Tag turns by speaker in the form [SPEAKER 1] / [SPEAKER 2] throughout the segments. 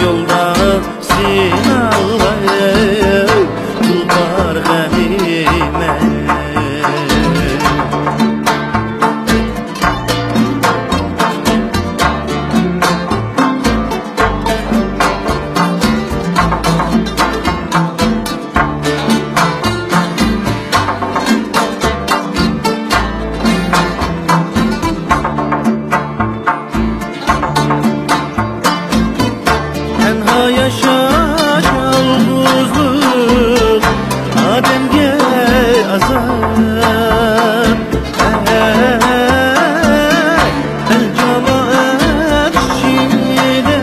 [SPEAKER 1] yolda sinallayı Tulpar ganime Yaşa yalnızlık Adem'e azap El cemaat içinde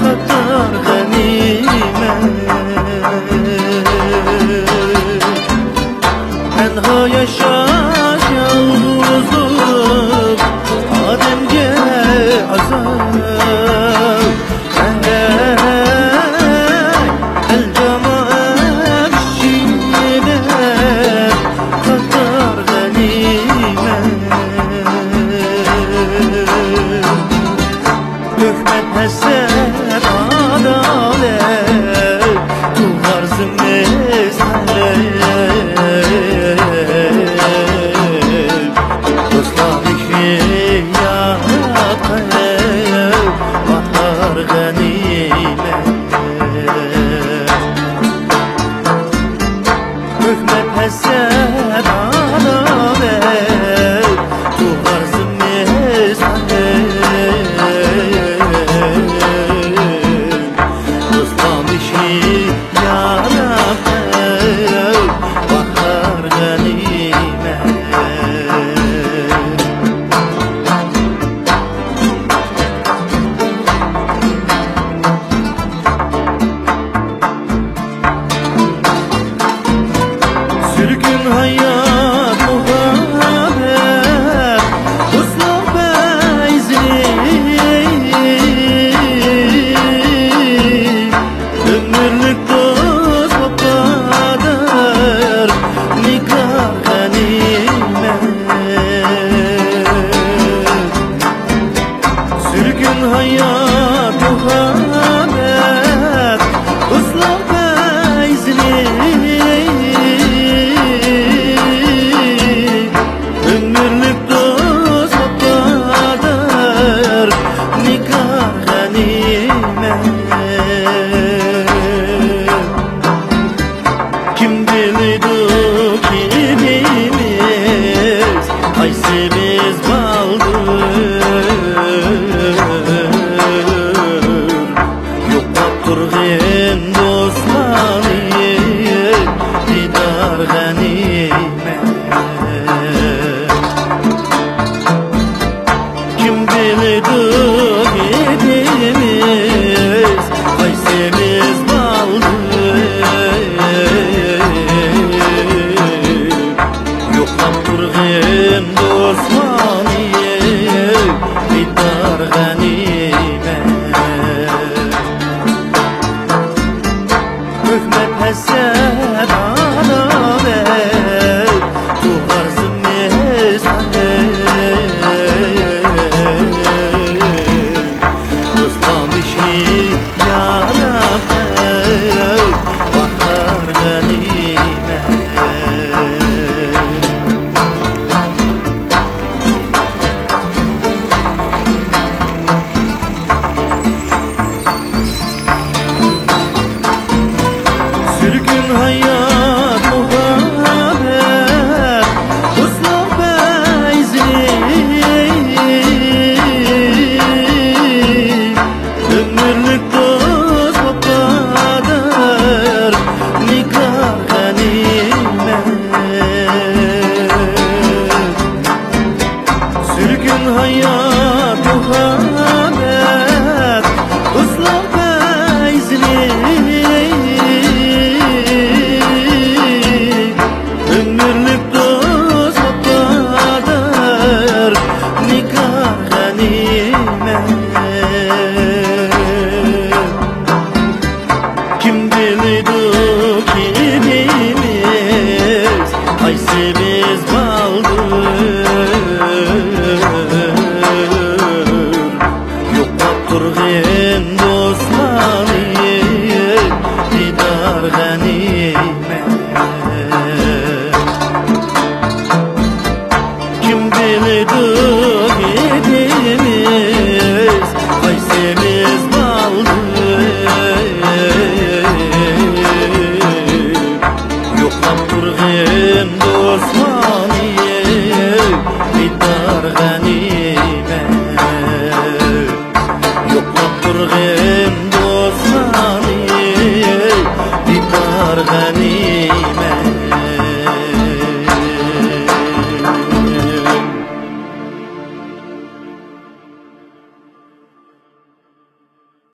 [SPEAKER 1] kadar ganimet Enha yaşa yalnızlık Adem'e azap Hükmet eser adalet Tuğarzım mesleğim Dostlar işi yaratayım Bahar ganimet Hükmet eser adalet Tuğarzım mesleğim Sürgün hayat muhabbet Uslu beyzli Ömürlük dost o kadar Nikah ganimet Sürgün hayat muhabbet Uslu beyzli Ömürlük dost o kadar Nikah ganimet Kim bildi ki biz Haysimiz baldır Yoklap turgin dostları Didar ganimet Kim bildi gidimiz Haysimiz baldır Yoklap turgin dostları Didar ganimet Hükmet eser adalet Tuğarzım mesleğim Dostlar işi yaratayım Bahar ganimet Sürgün hayat muhabbet Uslu beyzli Ömürlük dost bahlar ganimet